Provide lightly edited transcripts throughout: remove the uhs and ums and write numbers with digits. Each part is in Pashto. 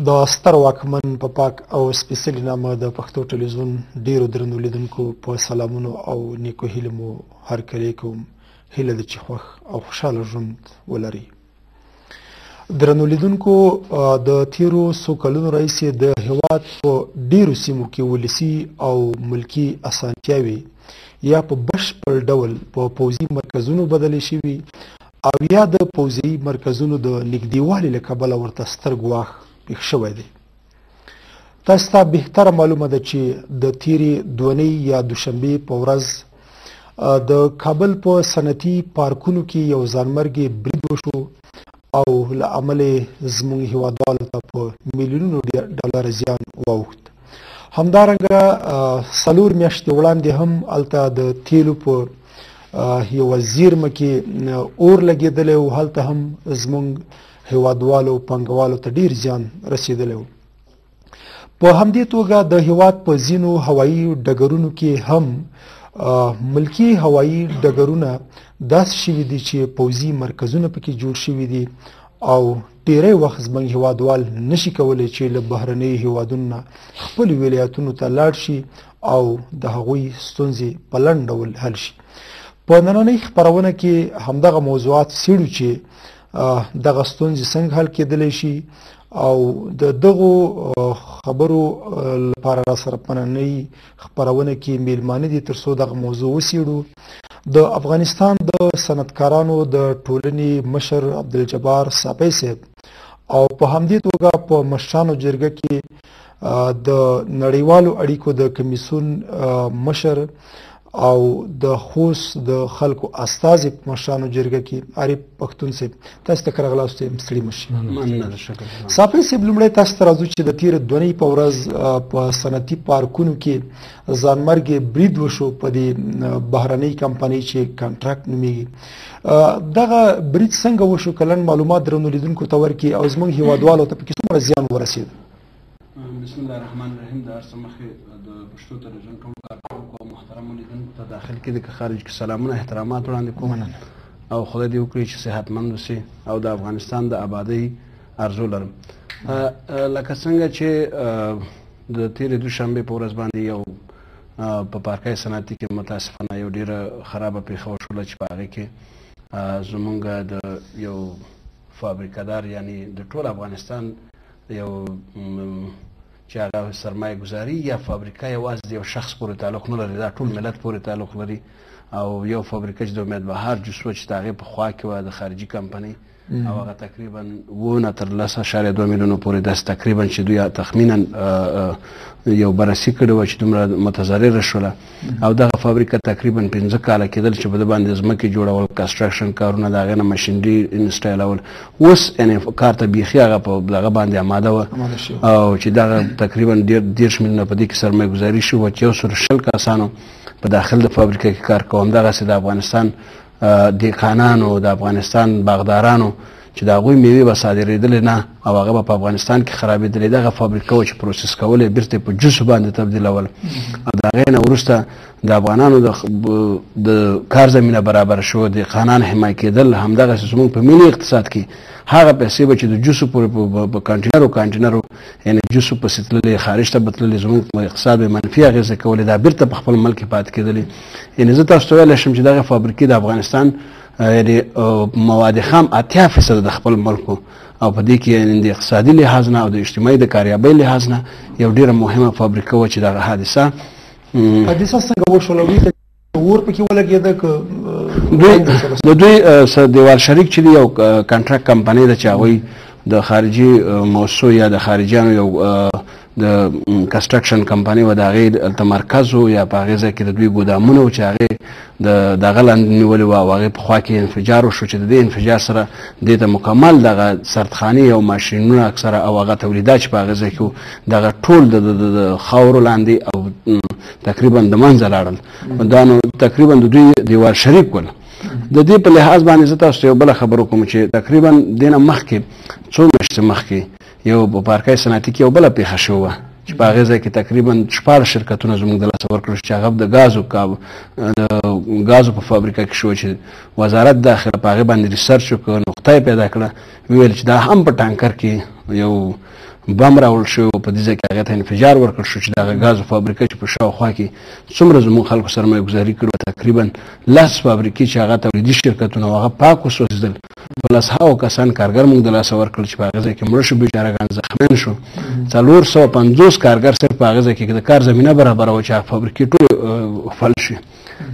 د ستر واکمن په پاک او سپیڅلي نامه د پښتو ټلویزیون ډیرو درنو لیدونکو په سلامونو او نیکو هیلو مو هرکلی کوم. هیله ده چې خوښ او خوشحاله ژوند ولري. درنو لیدونکو، د تیرو څو کلونو راهیسې د هیواد په ډیرو سیمو کې ولسي او ملکي اسانتیاوې یا په بشپړ ډول په پوځي مرکزونو بدلې شوي او یا د پوځي مرکزونو د نږدېوالي له کبله ورته ستر ګواښ پېښ شوی دی. تاسو ته بهتره معلومه ده چې د تیرې دونۍ یا دوشنبې په ورځ د کابل په صنعتي پارکونو کې یو ځانمرګي برید وشو او له امله زموږ هیوادوالو ته په میلیونونو ډالر زیان واوښت. همدارنګه 4 میاشتې وړاندې هم هلته د تیلو په یوه زیرمه کې اور لګېدلی و، هلته هم زموږ هیوادوالو پانګوالو ته ډیر زیان رسېدلی و. په همدې توګه د هیواد په ځینو هوایي ډګرونو کې هم ملکي هوایي ډګرونه داسې شوي دي چې پوځي مرکزونه پکې جوړ شوي دي او ډیری وخت زموږ هیوادوال نشي کولی چې له بهرنیو هیوادونو نه خپلو ولایتونو ته لاړ شي او د هغوی ستونزې په لنډ ډول حل شي. په نننۍ خپرونه کې همدغه موضوعات څېړو چې دغه ستونزې څنګه حل کېدلی شي او د دغو خبرو لپاره را سره په نننۍ خپرونه کې میلمانه دي تر څو دغه موضوع وڅېړو. د افغانستان د صنعتکارانو د ټولنې مشر عبدالجبار صافی صاحب او په همدې توګه په مشرانو جرګه کې د نړیوالو اړیکو د کمیسیون مشر او د خوست د خلکو استازي په مشرانو جرګه کې عارف پښتون صاحب، تاسو ته ښه راغلاست. ستړي مه شئ. صافی صاحب، لومړی تاسو ته راځو چې د تېرې دونۍ په ورځ په صنعتي پارکونو کې ځانمرګي برید وشو په دې بهرنۍ کمپنۍ چې کانټراکټ نومیږي. دغه برید څنګه وشو؟ که لنډ معلومات درنو لیدونکو ته ورکړي او زموږ هیوادوالو ته پکې څومره زیان ورسېد؟ بسم الله الرحمن الرحیم. د هر څه مخکې د پښتو ټلویزیون ټول کارکوونکو او محترمو لیدونکو ته داخل کې د خارج کې سلامونه احترامات وړاندې کوم او خدای دې وکړي چې صحتمند اوسي او د افغانستان د آبادۍ ارزو لرم. لکه څنګه چې د تېرې دوشنبې په ورځ باندې یو په پارکای صنعتي کې متاسفانه یو ډېره خرابه پیښه وشوله چې په هغې کې زمونږ د یو فابریکهدار یعنی د ټول افغانستان یو چې هغه سرمایه ګزاري یا فابریکه یوازې د یو شخص پورې تعلق نه لري، دا ټول ملت پورې تعلق لري. او یو فابریکه چې د امید بهار جوس و چې د هغې په خوا کې وه د خارجي کمپنۍ او هغه تقریبا 9 تر 10.2 میلیونو پورې داسې تقریبا چې دوی تخمینا یو بررسي کړې وه چې دومره متضرره شوله. او دغه فابریکه تقریبا 15 کاله کېدل چې په ده باندې ځمکې جوړول، کنسټرکشن کارونه، د هغې نه مشینري انسټایلول. اوس یعنې کار ته بیخي هغه په دغه باندې آماده وه او چې دغه تقریبا 10 میلیونه په دې کې سرمایه ګزاري شوه چې 120 کسانو په داخل د فابریکه کې کار کوم. دغسې د افغانستان دهقانانو، د افغانستان باغدارانو چې د هغوی میوې به صادرېدلې نه او هغه به په افغانستان کې خرابېدلې. دغه فابریکه وه چې پروسس کول یې بیرته په جوسو باندې تبدیلول او د هغې نه وروسته د افغانانو د کار زمینه برابر شو، دهقانان حمایه کېدل. همدغسې زموږ په ملي اقتصاد کې هغه پیسې به چې د جوسو پورې په کانټینرو یعنې جوسو پسې تللې، خارج ته به تللې، زموږ اقتصاد به منفي اغېزه کولې، دا بیرته په خپل ملک کې پاتې کېدلې. یعنې زه تاسو ته ویلی شم چې دغه فابریکې د افغانستان یعنې مواد خام 80% د خپل ملکو او په دې کې د اقتصادي لحاظ نه او د اجتماعي د کاریابۍ لحاظ نه یو ډېره مهمه فابریکه وه چې دغه حادثه څنګه وشوله؟ اور پکې ولګېده که د دوی دیوال شریک چې دی یو کانټراکټ کمپنۍ ده چې هغوی د خارجي موسسو یا د خارجیانو یو د کنسټرکشن کمپنۍ و، د هغې هلته مرکز و یا په هغې ځای کې د دوی ګودامونه و چې هغې د هغه لاندې نیولې وه او هغې په خوا کې انفجار وشو چې د دې انفجار سره دې ته مکمل دغه سردخانې او ماشینونه اکثره او هغه تولیدات چې په هغه ځای کې و دغه ټول د خاورو لاندې او تقریبا د منځه لاړل. دا نو تقریبا د دوی دیوال شریک ول. د دې په لحاظ باندې زه تاسو ته یو بله خبر وکړم چې تقریبا دې نه مخکې 2 میاشتې مخکې یو په پارکای صنعتي کې یو بله پیښه شوې وه چې په هغې ځای کې تقریبا 14 شرکتونه زموږ د لاسه ورکړل چې هغه د ګازو په فابریکه کې شو چې وزارت داخله په هغې باندې ریسرچ وکړ، نقطه یې پیدا کړه، ویل چې دا هم په ټانکر کې یو بم راوړل شو، په دې ځای کې هغې ته انفجار ورکړل شو چې د هغه ګازو فابریکه چې په شاوخوا کې څومره زموږ خلکو سرمایه ګزاري کړې وه، تقریبا 10 فابریکې چې هغه تولیدي شرکتونه هغه پاک وسوځېدل، په 100 کسان کارګر موږ د لاسه ورکړل چې په هغه ځای کې مړه شو، بیچارهګان زخمیان شو، 450 کارګر صرف په هغه ځای کې د کار زمینه برابره وه چې هغه فابریکې ټولې فلج شي.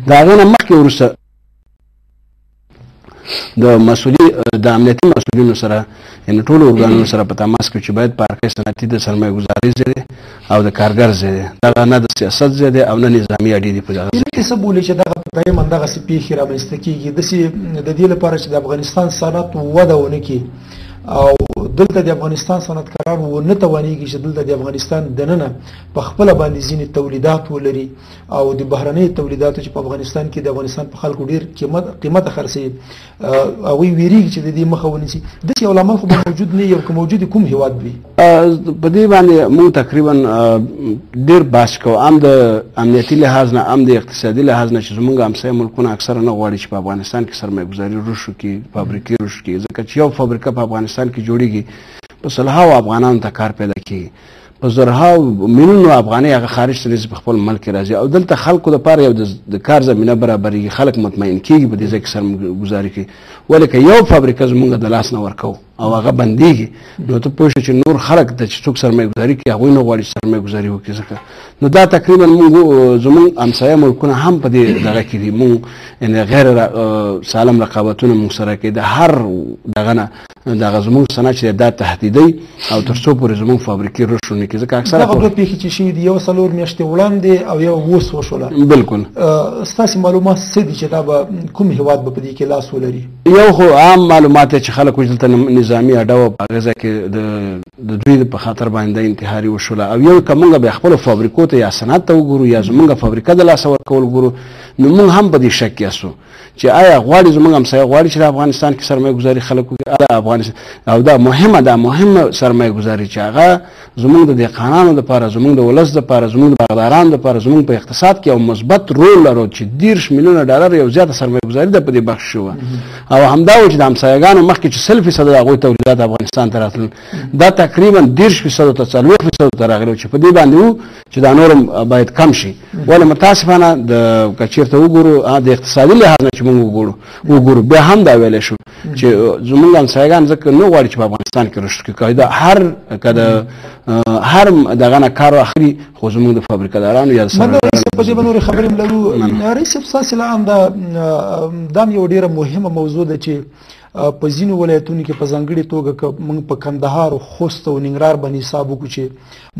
د هغې نه مخکې وروسته د امنیتي مسؤلینو سره یعنې ټولو ارګانونو سره په تماس کې چې باید پارکۍ صنعتي د سرمایه ګزارۍ ځای دی او د کارګر ځای دی، دغه نه د سیاست ځای دی او نه نظامي اډې دي په دغه ځای کې. څه بولي چې دغه په دایماً دغسې پیښې رامنځته کېږي داسې د دې لپاره چې د افغانستان صنعت وده ونه کړي او دلته د افغانستان صنعتکاران ونه توانېږي چې دلته د افغانستان دننه په خپله باندې ځینې تولیدات ولري او د بهرنیو تولیداتو چې په افغانستان کې د افغانستان په خلکو ډېر قیمته خرڅوي هغوی ویرېږي چې د دې مخه ونیسي. داسې یو لامل خو به موجود نه وي او که موجود کوم هېواد وي. په دې باندې موږ تقریبا ډېر بحث کوو، هم د امنیتي لحاظ نه هم د اقتصادي لحاظ نه چې زموږ همسایه ملکونه اکثره نه غواړي چې په افغانستان کې سرمایه ګزاري رشد وکړي، فابریکې رشد وکړي، ځکه چې یو فابریکه په افغانستان کې جوړیږي په سلهاو افغانانو ته کار پیدا کیږي، په زرهاو میلیونو افغانۍ هغه خارج ته په خپل ملک کې راځي او دلته خلکو لپاره یو د کار زمینه برابرېږي، خلک مطمئن کیږي په دې ځای کې سرمایه ګزاري کوي. ولې که یو فابریکه زموږ د لاس نه ورکوو او هغه بندېږي نو ته پوه شو چې نور خلک ته چې څوک سرمایه ګزاري کوي هغوی نه غواړي سرمایه ګزاري وکړي. ځکه نو دا تقریبا زموږ همسایه ملکونه هم په دې دغه کې دي، موږ یعنې غیر سالم رقابتونه موږ سره کوي، د هر دغه نه دغه زموږ صنعت چې دا تهدیدوي او تر څو پورې زموږ فابریکې رشد ونه کړي. ځکه اکثره دغه دوه پیښې چې شوي دي، یو 4 میاشتې وړاندې او یو 8 وشوله. بلکل. ستاسې معلومات څه دي چې دا به کوم هېواد به په دې کې لاس ولري؟ یو خو عام معلومات چې خلک وایي دلته نظامي اډه وه، په هغې ځای کې د دوی په خاطر باندې انتحاري وشوله، او یو که موږ بیا خپلو فابریکو ته یا صنعت ته وګورو یا زموږ فابریکه د لاسه ورکول ګورو نو موږ هم په دې شک کې یاستو چې آیا غواړي زموږ همسایه غواړي چې د افغانستان کې سرمایه ګزاري خلک وکړي افغانستان، او دا مهمه سرمایه ګزاري چې هغه زموږ د دهقانانو لپاره، زموږ د ولس لپاره، زموږ د باغدارانو لپاره، زموږ په اقتصاد کې یو مثبت رول لرو چې 10 میلیونه ډالر یو زیاته سرمایه ګزاري ده په دې بخش شوه. او همدا و چې د همسایه‌ګانو مخکې چې 100% د هغوی تولیدات افغانستان ته راتلل، دا تقریبا 10% ته 4% ته راغلی چې په دې باندې وو چې دا نور باید کم شي. ولې متاسفانه که چېرته وګورو د اقتصادي لحاظ نه چې موږ وګورو بیا هم دا ویلی شو چې زموږ همسایه‌ګان ځکه نه غواړي چې په افغانستان کې رشد وکړي، دا هر دغه نه کار اخلي، خو زموږ د فابریکه‌دارانو یا په دې باندې خبرې هم لرو. رئیس صاحب ستاسې له عنده دا هم یو ډېره مهمه موضوع ده چې په ځینو ولایتونو کې په ځانګړې توګه که موږ په کندهار او خوست او ننګرهار باندې حساب وکړو چې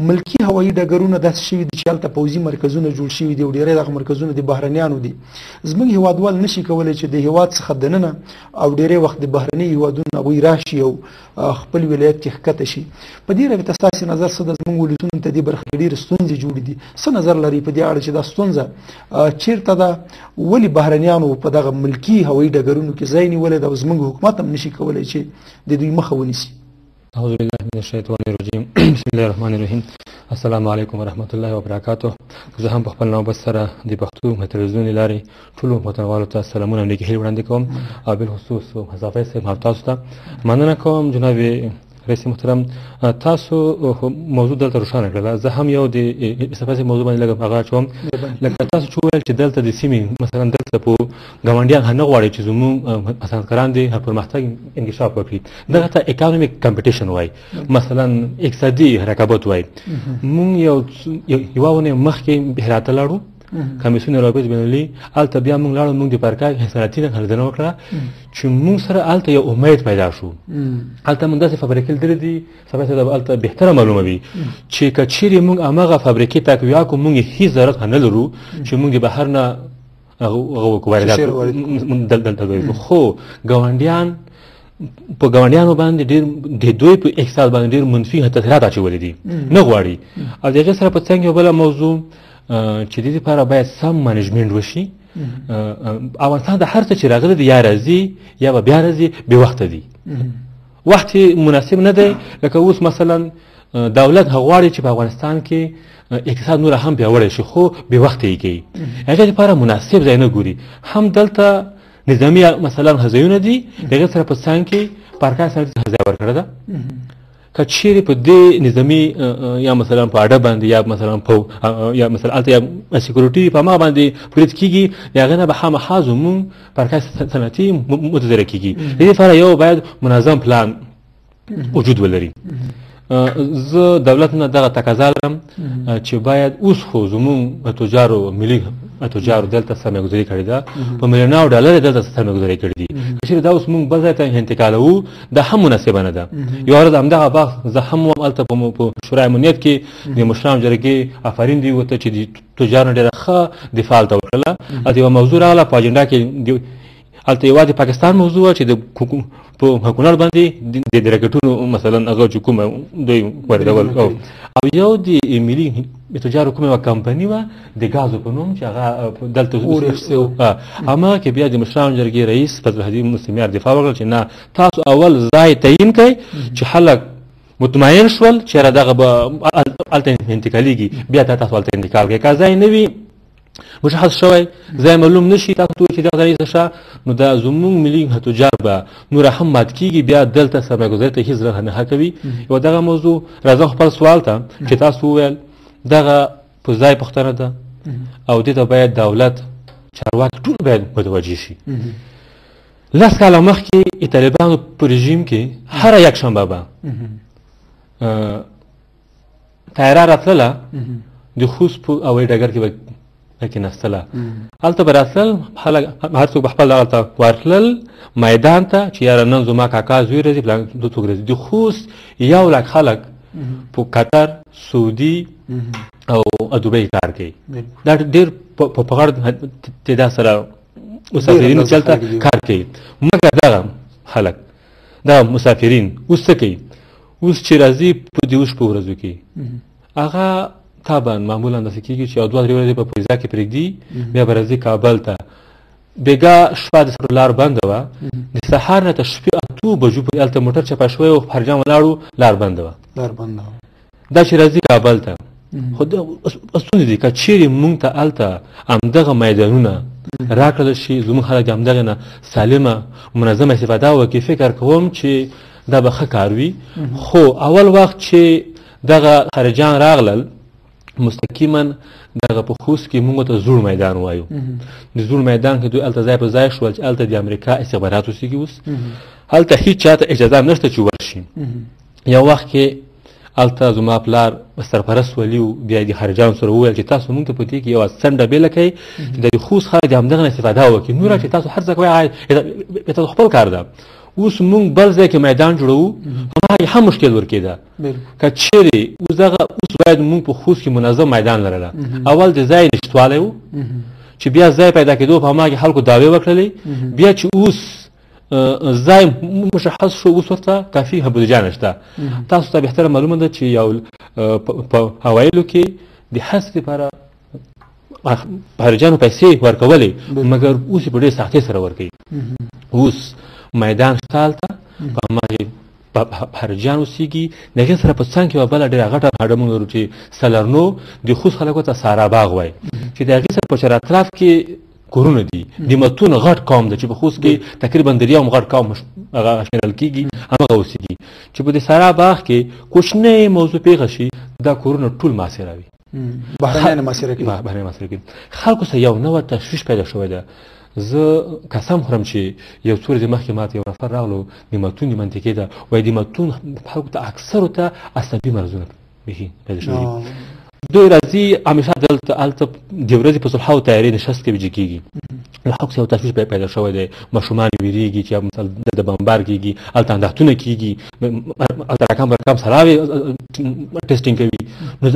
ملکي هوایي ډګرونه داسې شوي دي چې هلته پوځي مرکزونه جوړ شوي دي او ډېری دغه مرکزونه د بهرنیانو دي. زموږ هېوادوال نشي کولی چې د هېواد څخه دننه او ډېری وخت د بهرني هېوادونو هغوی راشي او خپل ولایت کې ښکته شي. په دې رابطه ستاسې نظر څه ده؟ زموږ ولایتونو ته دې برخه کې ډېرې ستونزې جوړې دي، څه نظر لري په دې اړه چې دا ستونزه چېرته ده؟ ولې بهرنیانو په دغه ملکي هوایي ډګرونو کې ځای نیولی ده او زموږ حکومت هم نشي کولی چې د دوی مخه ونیسي؟ اعوذ بالله من الشیطان الرجیم، بسم الله الرحمن الرحیم. السلام علیکم ورحمۃ اللہ وبرکاتہ. زه هم په خپل نوبت سره د پښتو تلویزیون لارې ټولو وطنوالو ته سلامونه او نیکې هیلې وړاندې کوم، او بالخصوص حذافی صاحب تاسو ته مننه کوم. جناب رئیس محترم، تاسو موضوع دلته روښانه کړله، زه هم یو د استفادې موضوع باندې لږ هغه اچوم. لکه تاسو چې وویل چې دلته د سیمې مثلا دلته په ګاونډیان نه غواړي چې زموږ صنعتکاران دې پرمختګ انکشاف وکړي، دغه ته اکانومیک کمپټیشن وایي، مثلا اقتصادي رقابت وایي. موږ یوه اونۍ مخکې هرات ته لاړو، کمیسیون رابطې بینالمللي، هلته بیا موږ لاړو، موږ د پارکاک صنعتي هرځنه وکړه چې موږ سره هلته یو امید پیدا شو. هلته موږ داسې فابریکې لیدلې دي، سبا ته هلته بهتره معلومه وي چې که چیرې موږ هماغه فابریکې تقویه کړو، موږ هېڅ ضرورت نه لرو چې موږ د بهر نه واردات دلته کوو. خو ګاونډیان په ګاونډیانو باندې ډېر د دوی په اقتصاد باندې ډېر منفي تاثیرات اچولي دي، نه غواړي. او د هغې سره په څنګ یو بله موضوع چې د دې لپاره باید سم منیجمنټ وشي. افغانستان د هر څه چې راغلی دی یا راځي یا به بیا راځي، بې وخته دی، وخت مناسب نه دی. لکه اوس مثلا دولت غواړي چې په افغانستان کې اقتصاد نور هم پیاوړی شي خو به وخت یې کوي هغه لپاره مناسب ځای نه ګوري هم دلته نظامی مثلا هزایونه دي دغه سره په څنګ کې پارکا سره هزای ورکړه ده کچېری په دې نظامی یا مثلا په اډه باندې یا مثلا په یا مثلا الته یا سکیورټي په ما باندې پولیس کیږي هغه نه به هم حازم پارکا صنعتي متدره کیږي دې لپاره یو باید منظم پلان وجود ولري زه دولت نه دغه تقاضا لرم چې باید اوس خو زموږ تجارو ملي تجارو دلته سرمایه‌ګذاري کړې ده په میلیونونو ډالر دلته سرمایه‌ګذاري کړې دي چې دا اوس موږ بل ځای ته انتقالوو دا هم مناسبه نه ده یو ورځ همدغه باغ زه هم هلته په شورای امنیت کې د مشرانو جرګې آفرین دی ورته چې د تجارو ډېره ښه دفاع هلته وکړله هلته یوه موضوع راغله په اجنډا کې هلته یوازې پاکستان موضوع وه چې د په کونړ باندې د راکټونو مثلا هغه چې کومه دوی واردول او یو د ملي تجارو کومه کمپنی وه د ګازو په نوم چې هغه دلته هماغه کې بیا د مشرانو جرګې رئیس فضل الحدید مسلمیار دفاع وکړل چې نه تاسو اول ځای تعیین کړئ چې خلک مطمئن شول چې دغه به هلته انتقالیږي بیا تاسو هلته انتقال کړئ که ځای نه وي مشخص شوی ځای معلوم نشي تاسو چې دغه ځای څه نو دا زموږ ملي تجار به نور هم مات کیږي بیا دلته سرمایه‌ګذاري ته هیڅ راه نه کوي یو دغه موضوع راځه خپل سوال ته چې تاسو وویل دغه په ځای پوښتنه ده او دې ته باید دولت چارواکي ټول باید متوجه شي لس کاله مخکې طالبانو په رژیم کې هره یک شنبه به طیاره راتلله د خوست په هوایي ډګر کې به کېناستله هلته به راتلل هر څوک به خپل هلته ورتلل میدان ته چې یاره نن زما کاکا زوی راځي فلان څوک راځي د خوست 1 لک خلک په قطر سعودي او دوبۍ کار کوي دا ډېر په غړ تعداد سره مسافرین چلته کار کوي مګر دغه خلک دا مسافرین اوس څه کوي اوس چې راځي په دې په ورځو کې هغه طبعا معمولا داسې کېږي چې یو دوه درې ورځې په فیضا کې پرېږدي بیا به راځي کابل ته بېګا شپه د سره لار بنده وه د سهار نه تر شپې 8 بجو پورې هلته موټر چپه شوی و خرجان ولاړو لار بنده وه دا چې راځي کابل ته خو ستونزې دي که چېرې مونږ ته هلته همدغه میدانونه راکړل شي زموږ خلک د همدغې نه سالمه منظمه استفاده وکړي فکر کوم چې دا به ښه کار وي خو اول وخت چې دغه خارجان راغلل مستقیما دغه په خوست کې موږ ته زوړ میدان وایو د زوړ میدان کې دوی هلته ځای په ځای شول چې هلته د امریکا استخبارات اوسېږي اوس هلته هېڅ چاته اجازه نشته چې ورشي یو وخت کې هلته زما پلار سرپرست ولي و بیا د خارجانو سره وویل چې تاسو موږ ته په دې کې یوه څنډه بېله کوئ چې د خوست خلک د همدغه نه استفاده وکړي نوره چې تاسو هر ځای کوئ تاسو خپل کار ده اوس مونږ بل ځای کې میدان جوړوو هماغې هم مشکل ورکېده که چېرې اوس دغه اوس باید مونږ په خوست کې منظم میدان لرله اول د ځای نشتوالی و چې بیا ځای پیدا کېدو په هماغې خلکو دعوې وکړلې بیا چې اوس ځای مشخص شو اوس ورته کافي بودجه نشته تاسو ته بهتره معلومه ده چې یو په هوایلو کې د حسب لپاره خارجانو پیسې ورکولې مګر اوس یې په ډېرې سختۍ سره ورکوي اوس میدان شته هلته په هماغې خارجیان اوسېږي د هغې سره په څنګ کې یوه بله ډېره غټه هډه مونږ لرو چې سلرنو د خوست خلک ورته سارا باغ وایي چې د هغې سره په چار اطراف کې کورونه دي د متون غټ قوم ده چې په خوست کې تقریبا د یو غټ قوم هغه شمیرل کېږي هماغه اوسېږي چې په دې سارا باغ کې کوچنۍ موضوع پیښه شي دا کورونه ټول محاصره وي بهرنیان محاصره کوي خلکو سره یو نوع تشویش پیدا شوی ده زه قسم خورم چې یو څو ورځې مخکې ماته یو نفر راغلو د متون د منطقې ته وایي د متون خلکو ته اکثرو ته عصبي مرضونه بیخي پیدا شوي دوی راځي همیشه دلته هلته د ورځې په صلحه او تیارې نشست کې وجه کېږي له خلکو سره یو تشویش پیدا شوی دی ماشومان ویرېږي چې مثلا د بمبار کېږي هلته اندېښنونه کېږي هلته رقم سراوې ټسټینګ کوي نو